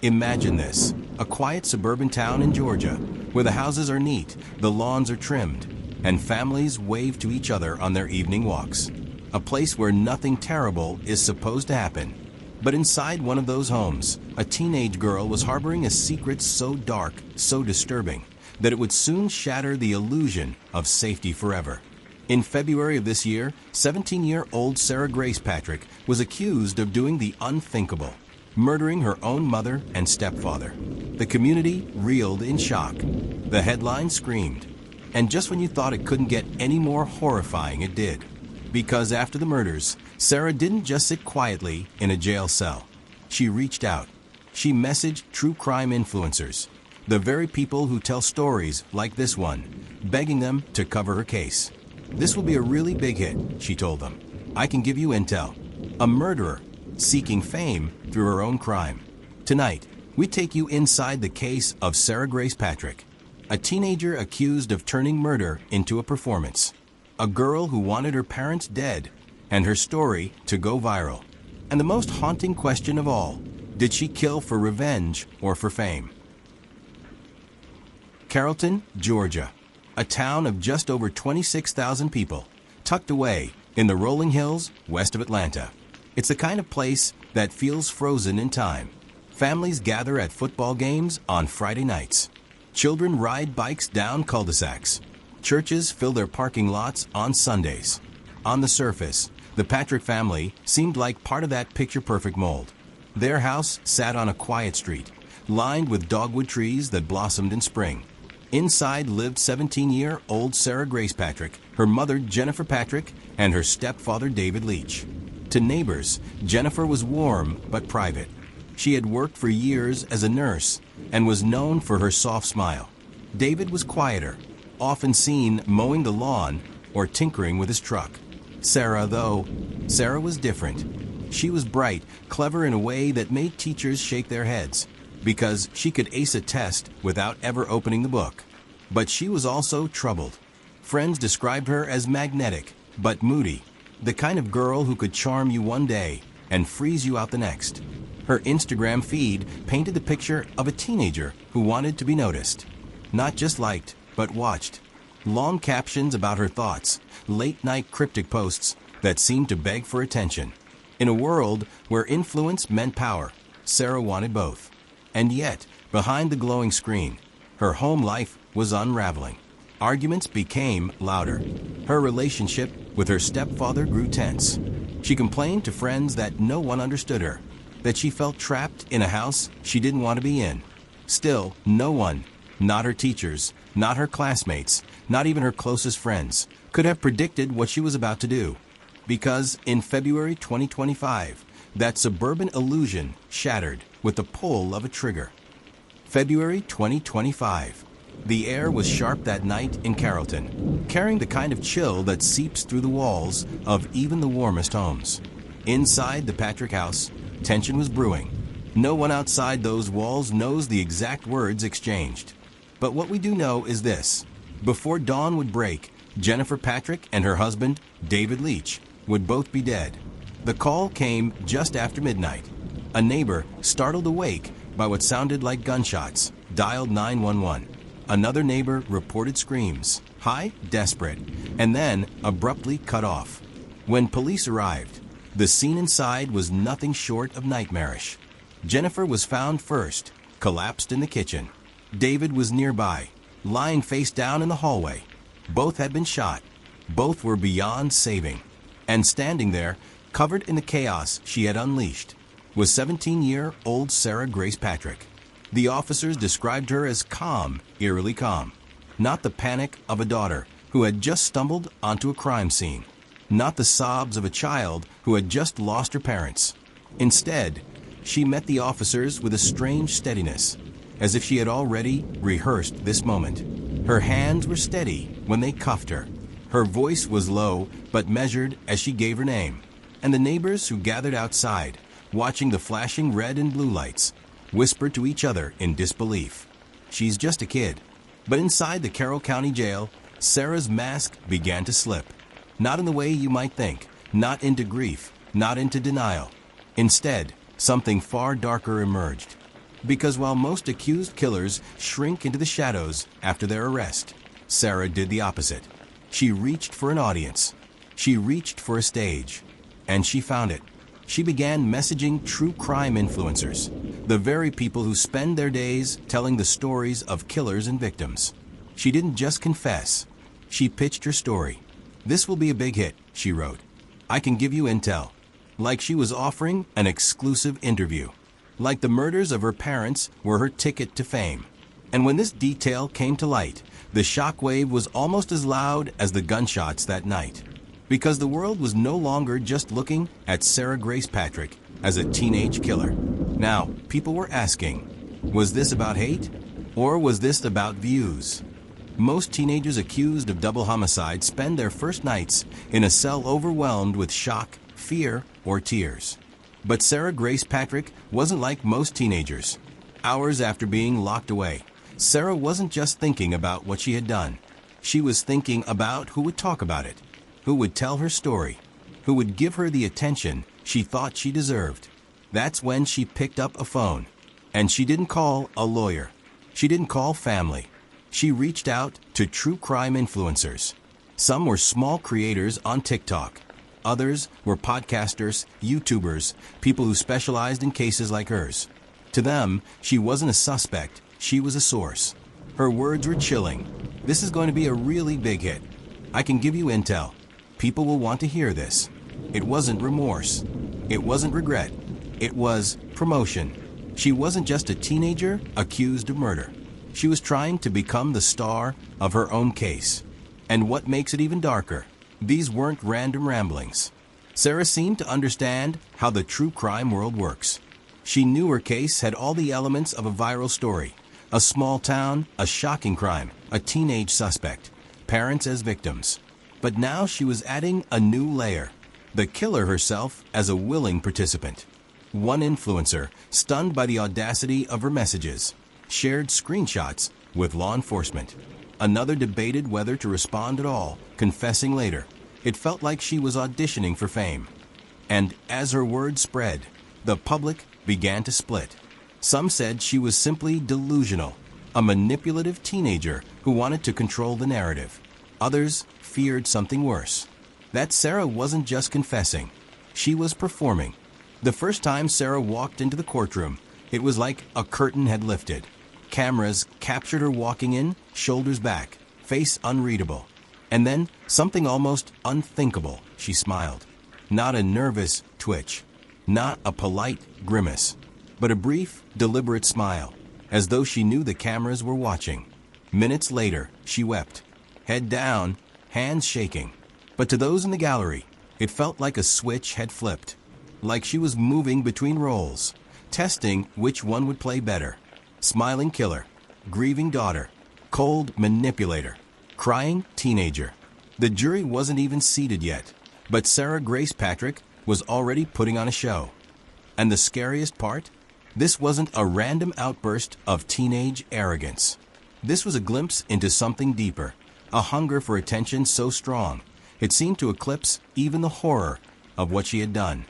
Imagine this, a quiet suburban town in Georgia, where the houses are neat, the lawns are trimmed, and families wave to each other on their evening walks. A place where nothing terrible is supposed to happen. But inside one of those homes, a teenage girl was harboring a secret so dark, so disturbing, that it would soon shatter the illusion of safety forever. In February of this year, 17-year-old Sarah Grace Patrick was accused of doing the unthinkable, murdering her own mother and stepfather. The community reeled in shock. The headline screamed. And just when you thought it couldn't get any more horrifying, it did. Because after the murders, Sarah didn't just sit quietly in a jail cell. She reached out. She messaged true crime influencers, the very people who tell stories like this one, begging them to cover her case. "This will be a really big hit," she told them. "I can give you intel." A murderer seeking fame through her own crime. Tonight, we take you inside the case of Sarah Grace Patrick, a teenager accused of turning murder into a performance, a girl who wanted her parents dead, and her story to go viral. And the most haunting question of all, did she kill for revenge or for fame? Carrollton, Georgia, a town of just over 26,000 people, tucked away in the rolling hills west of Atlanta. It's the kind of place that feels frozen in time. Families gather at football games on Friday nights. Children ride bikes down cul-de-sacs. Churches fill their parking lots on Sundays. On the surface, the Patrick family seemed like part of that picture-perfect mold. Their house sat on a quiet street, lined with dogwood trees that blossomed in spring. Inside lived 17-year-old Sarah Grace Patrick, her mother Jennifer Patrick, and her stepfather David Leach. To neighbors, Jennifer was warm but private. She had worked for years as a nurse and was known for her soft smile. David was quieter, often seen mowing the lawn or tinkering with his truck. Sarah was different. She was bright, clever in a way that made teachers shake their heads, because she could ace a test without ever opening the book. But she was also troubled. Friends described her as magnetic, but moody, the kind of girl who could charm you one day and freeze you out the next. Her Instagram feed painted the picture of a teenager who wanted to be noticed. Not just liked, but watched. Long captions about her thoughts, late-night cryptic posts that seemed to beg for attention. In a world where influence meant power, Sarah wanted both. And yet, behind the glowing screen, her home life was unraveling. Arguments became louder. Her relationship with her stepfather grew tense. She complained to friends that no one understood her, that she felt trapped in a house she didn't want to be in. Still, no one, not her teachers, not her classmates, not even her closest friends, could have predicted what she was about to do. Because in February 2025, that suburban illusion shattered with the pull of a trigger. February 2025. The air was sharp that night in Carrollton, carrying the kind of chill that seeps through the walls of even the warmest homes. Inside the Patrick house, tension was brewing. No one outside those walls knows the exact words exchanged. But what we do know is this. Before dawn would break, Jennifer Patrick and her husband, David Leach, would both be dead. The call came just after midnight. A neighbor, startled awake by what sounded like gunshots, dialed 911. Another neighbor reported screams, high, desperate, and then abruptly cut off. When police arrived, the scene inside was nothing short of nightmarish. Jennifer was found first, collapsed in the kitchen. David was nearby, lying face down in the hallway. Both had been shot. Both were beyond saving. And standing there, covered in the chaos she had unleashed, was 17-year-old Sarah Grace Patrick. The officers described her as calm, eerily calm. Not the panic of a daughter who had just stumbled onto a crime scene. Not the sobs of a child who had just lost her parents. Instead, she met the officers with a strange steadiness, as if she had already rehearsed this moment. Her hands were steady when they cuffed her. Her voice was low but measured as she gave her name. And the neighbors who gathered outside, watching the flashing red and blue lights, whispered to each other in disbelief. She's just a kid. But inside the Carroll County Jail, Sarah's mask began to slip. Not in the way you might think, not into grief, not into denial. Instead, something far darker emerged. Because while most accused killers shrink into the shadows after their arrest, Sarah did the opposite. She reached for an audience. She reached for a stage. And she found it. She began messaging true crime influencers, the very people who spend their days telling the stories of killers and victims. She didn't just confess. She pitched her story. "This will be a big hit," she wrote. "I can give you intel." Like she was offering an exclusive interview. Like the murders of her parents were her ticket to fame. And when this detail came to light, the shockwave was almost as loud as the gunshots that night. Because the world was no longer just looking at Sarah Grace Patrick as a teenage killer. Now, people were asking, was this about hate? Or was this about views? Most teenagers accused of double homicide spend their first nights in a cell overwhelmed with shock, fear, or tears. But Sarah Grace Patrick wasn't like most teenagers. Hours after being locked away, Sarah wasn't just thinking about what she had done. She was thinking about who would talk about it, who would tell her story, who would give her the attention she thought she deserved. That's when she picked up a phone. And she didn't call a lawyer. She didn't call family. She reached out to true crime influencers. Some were small creators on TikTok. Others were podcasters, YouTubers, people who specialized in cases like hers. To them, she wasn't a suspect, she was a source. Her words were chilling. "This is going to be a really big hit. I can give you intel. People will want to hear this." It wasn't remorse. It wasn't regret. It was promotion. She wasn't just a teenager accused of murder. She was trying to become the star of her own case. And what makes it even darker, these weren't random ramblings. Sarah seemed to understand how the true crime world works. She knew her case had all the elements of a viral story. A small town, a shocking crime, a teenage suspect, parents as victims. But now she was adding a new layer. The killer herself as a willing participant. One influencer, stunned by the audacity of her messages, shared screenshots with law enforcement. Another debated whether to respond at all, confessing later. It felt like she was auditioning for fame. And as her word spread, the public began to split. Some said she was simply delusional, a manipulative teenager who wanted to control the narrative. Others feared something worse. That Sarah wasn't just confessing, she was performing. The first time Sarah walked into the courtroom, it was like a curtain had lifted. Cameras captured her walking in, shoulders back, face unreadable. And then, something almost unthinkable, she smiled. Not a nervous twitch, not a polite grimace, but a brief, deliberate smile, as though she knew the cameras were watching. Minutes later, she wept, head down, hands shaking. But to those in the gallery, it felt like a switch had flipped, like she was moving between roles, testing which one would play better. Smiling killer, grieving daughter, cold manipulator, crying teenager. The jury wasn't even seated yet, but Sarah Grace Patrick was already putting on a show. And the scariest part? This wasn't a random outburst of teenage arrogance. This was a glimpse into something deeper, a hunger for attention so strong, it seemed to eclipse even the horror of what she had done.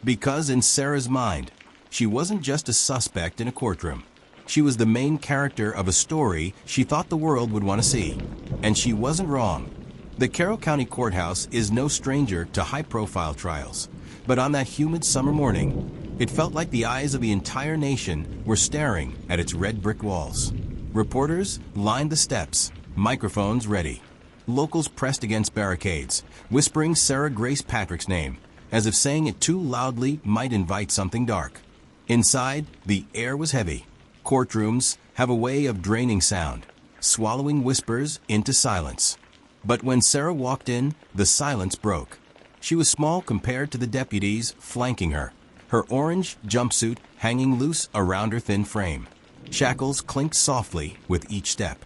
Because in Sarah's mind, she wasn't just a suspect in a courtroom. She was the main character of a story she thought the world would want to see. And she wasn't wrong. The Carroll County Courthouse is no stranger to high-profile trials. But on that humid summer morning, it felt like the eyes of the entire nation were staring at its red brick walls. Reporters lined the steps, microphones ready. Locals pressed against barricades, whispering Sarah Grace Patrick's name, as if saying it too loudly might invite something dark. Inside, the air was heavy. Courtrooms have a way of draining sound, swallowing whispers into silence. But when Sarah walked in, the silence broke. She was small compared to the deputies flanking her, her orange jumpsuit hanging loose around her thin frame. Shackles clinked softly with each step.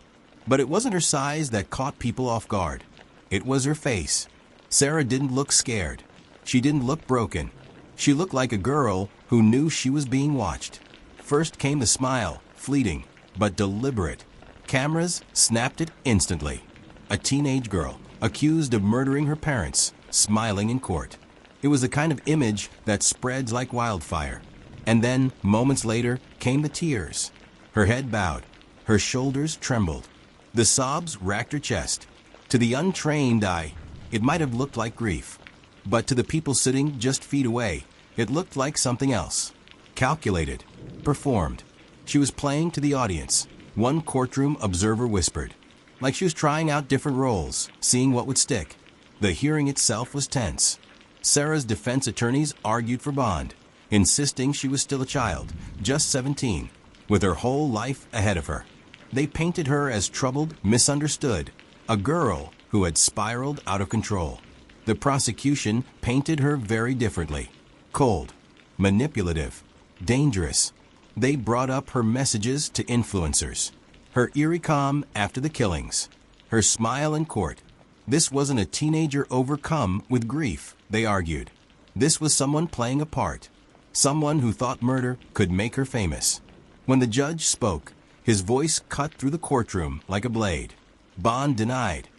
But it wasn't her size that caught people off guard. It was her face. Sarah didn't look scared. She didn't look broken. She looked like a girl who knew she was being watched. First came the smile, fleeting, but deliberate. Cameras snapped it instantly. A teenage girl, accused of murdering her parents, smiling in court. It was the kind of image that spreads like wildfire. And then, moments later, came the tears. Her head bowed. Her shoulders trembled. The sobs racked her chest. To the untrained eye, it might have looked like grief. But to the people sitting just feet away, it looked like something else. Calculated. Performed. She was playing to the audience. One courtroom observer whispered. Like she was trying out different roles, seeing what would stick. The hearing itself was tense. Sarah's defense attorneys argued for bond, insisting she was still a child, just 17, with her whole life ahead of her. They painted her as troubled, misunderstood, a girl who had spiraled out of control. The prosecution painted her very differently. Cold, manipulative, dangerous. They brought up her messages to influencers. Her eerie calm after the killings. Her smile in court. This wasn't a teenager overcome with grief, they argued. This was someone playing a part. Someone who thought murder could make her famous. When the judge spoke, his voice cut through the courtroom like a blade. Bond denied.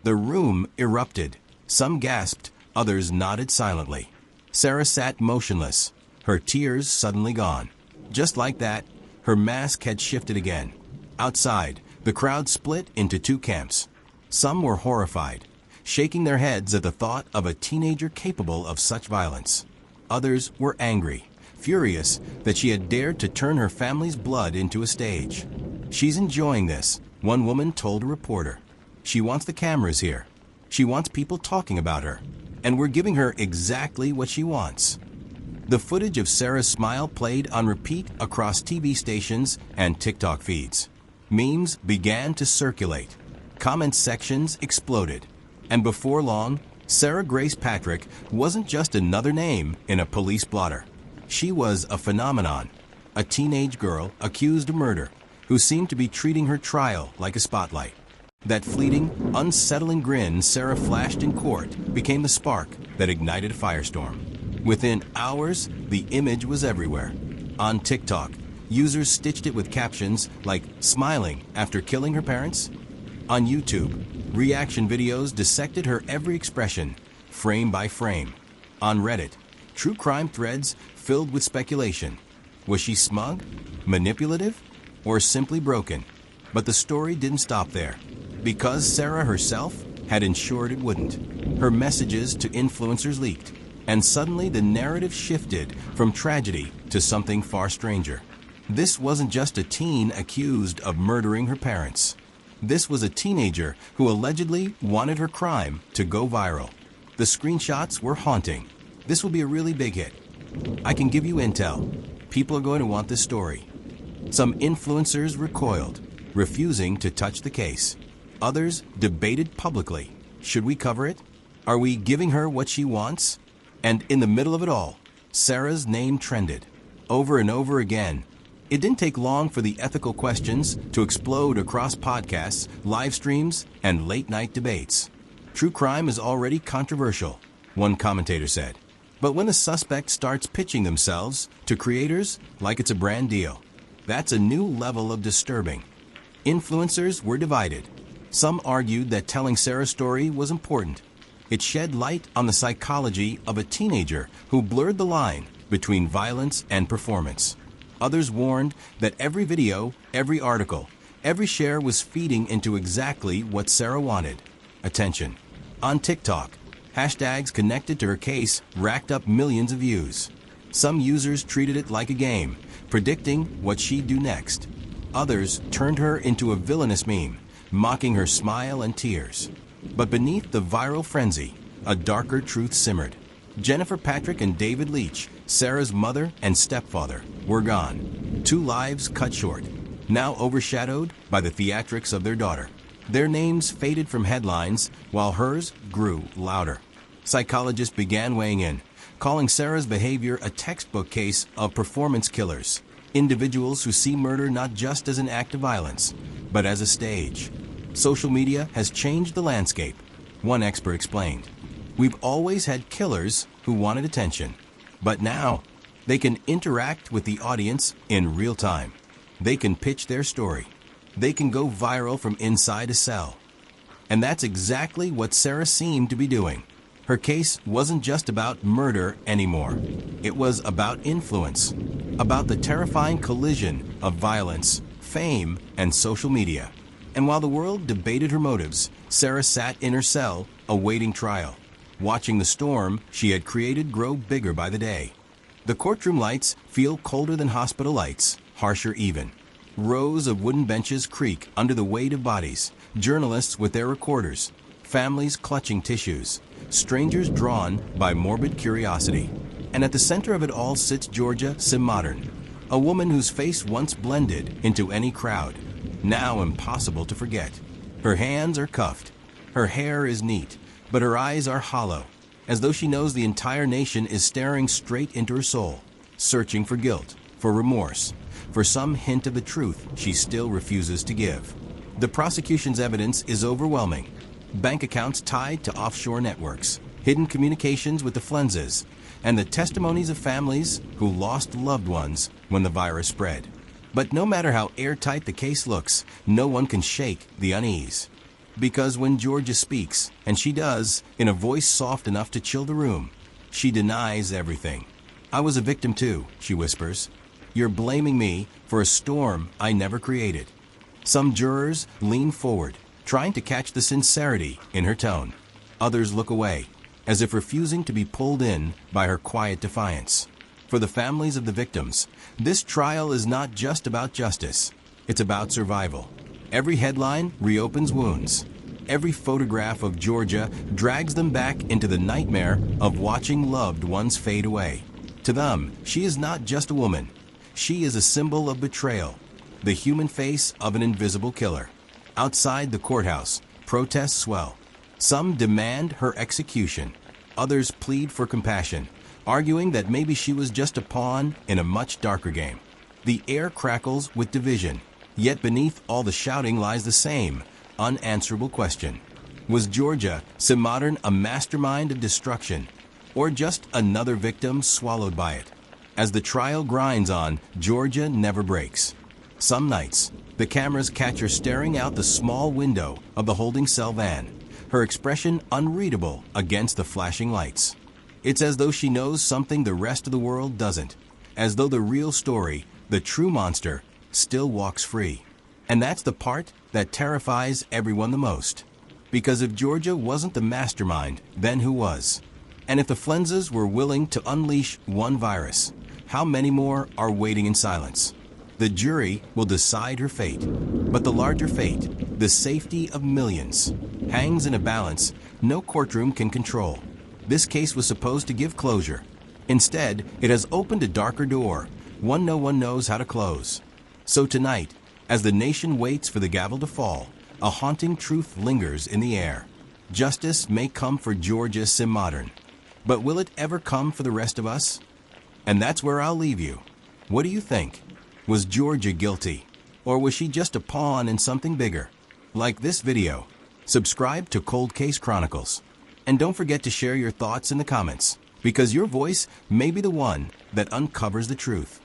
The room erupted. Some gasped, others nodded silently. Sarah sat motionless, her tears suddenly gone. Just like that, her mask had shifted again. Outside, the crowd split into two camps. Some were horrified, shaking their heads at the thought of a teenager capable of such violence. Others were angry, furious that she had dared to turn her family's blood into a stage. She's enjoying this, one woman told a reporter. She wants the cameras here. She wants people talking about her. And we're giving her exactly what she wants. The footage of Sarah's smile played on repeat across TV stations and TikTok feeds. Memes began to circulate. Comment sections exploded. And before long, Sarah Grace Patrick wasn't just another name in a police blotter. She was a phenomenon, a teenage girl accused of murder who seemed to be treating her trial like a spotlight. That fleeting, unsettling grin Sarah flashed in court became the spark that ignited a firestorm. Within hours, the image was everywhere. On TikTok, users stitched it with captions like "smiling after killing her parents." On YouTube, reaction videos dissected her every expression, frame by frame. On Reddit, true crime threads filled with speculation. Was she smug, manipulative, or simply broken? But the story didn't stop there, because Sarah herself had ensured it wouldn't. Her messages to influencers leaked, and suddenly the narrative shifted from tragedy to something far stranger. This wasn't just a teen accused of murdering her parents. This was a teenager who allegedly wanted her crime to go viral. The screenshots were haunting. This will be a really big hit. I can give you intel. People are going to want this story. Some influencers recoiled, refusing to touch the case. Others debated publicly. Should we cover it? Are we giving her what she wants? And in the middle of it all, Sarah's name trended. Over and over again. It didn't take long for the ethical questions to explode across podcasts, live streams, and late-night debates. True crime is already controversial, one commentator said. But when a suspect starts pitching themselves to creators like it's a brand deal, that's a new level of disturbing. Influencers were divided. Some argued that telling Sarah's story was important. It shed light on the psychology of a teenager who blurred the line between violence and performance. Others warned that every video, every article, every share was feeding into exactly what Sarah wanted: attention. On TikTok, hashtags connected to her case racked up millions of views. Some users treated it like a game, predicting what she'd do next. Others turned her into a villainous meme, mocking her smile and tears. But beneath the viral frenzy, a darker truth simmered. Jennifer Patrick and David Leach, Sarah's mother and stepfather, were gone. Two lives cut short, now overshadowed by the theatrics of their daughter. Their names faded from headlines while hers grew louder. Psychologists began weighing in, calling Sarah's behavior a textbook case of performance killers, individuals who see murder not just as an act of violence, but as a stage. Social media has changed the landscape, one expert explained. We've always had killers who wanted attention, but now they can interact with the audience in real time. They can pitch their story. They can go viral from inside a cell. And that's exactly what Sarah seemed to be doing. Her case wasn't just about murder anymore. It was about influence, about the terrifying collision of violence, fame, and social media. And while the world debated her motives, Sarah sat in her cell awaiting trial, watching the storm she had created grow bigger by the day. The courtroom lights feel colder than hospital lights, harsher even. Rows of wooden benches creak under the weight of bodies, journalists with their recorders, families clutching tissues, strangers drawn by morbid curiosity. And at the center of it all sits Georgia SimModern, a woman whose face once blended into any crowd, now impossible to forget. Her hands are cuffed, her hair is neat, but her eyes are hollow, as though she knows the entire nation is staring straight into her soul, searching for guilt, for remorse, for some hint of the truth she still refuses to give. The prosecution's evidence is overwhelming. Bank accounts tied to offshore networks, hidden communications with the Flenses, and the testimonies of families who lost loved ones when the virus spread. But no matter how airtight the case looks, no one can shake the unease. Because when Georgia speaks, and she does, in a voice soft enough to chill the room, she denies everything. "I was a victim too," she whispers. "You're blaming me for a storm I never created." Some jurors lean forward, trying to catch the sincerity in her tone. Others look away, as if refusing to be pulled in by her quiet defiance. For the families of the victims, this trial is not just about justice. It's about survival. Every headline reopens wounds. Every photograph of Georgia drags them back into the nightmare of watching loved ones fade away. To them, she is not just a woman. She is a symbol of betrayal, the human face of an invisible killer. Outside the courthouse, protests swell. Some demand her execution. Others plead for compassion, arguing that maybe she was just a pawn in a much darker game. The air crackles with division, yet beneath all the shouting lies the same unanswerable question. Was Georgia SimModern a mastermind of destruction, or just another victim swallowed by it? As the trial grinds on, Georgia never breaks. Some nights, the cameras catch her staring out the small window of the holding cell van, her expression unreadable against the flashing lights. It's as though she knows something the rest of the world doesn't, as though the real story, the true monster, still walks free. And that's the part that terrifies everyone the most. Because if Georgia wasn't the mastermind, then who was? And if the Flenses were willing to unleash one virus, how many more are waiting in silence? The jury will decide her fate, but the larger fate, the safety of millions, hangs in a balance no courtroom can control. This case was supposed to give closure. Instead, it has opened a darker door, one no one knows how to close. So tonight, as the nation waits for the gavel to fall, a haunting truth lingers in the air. Justice may come for Georgia SimModern, but will it ever come for the rest of us? And that's where I'll leave you. What do you think? Was Georgia guilty? Or was she just a pawn in something bigger? Like this video, subscribe to Cold Case Chronicles. And don't forget to share your thoughts in the comments, because your voice may be the one that uncovers the truth.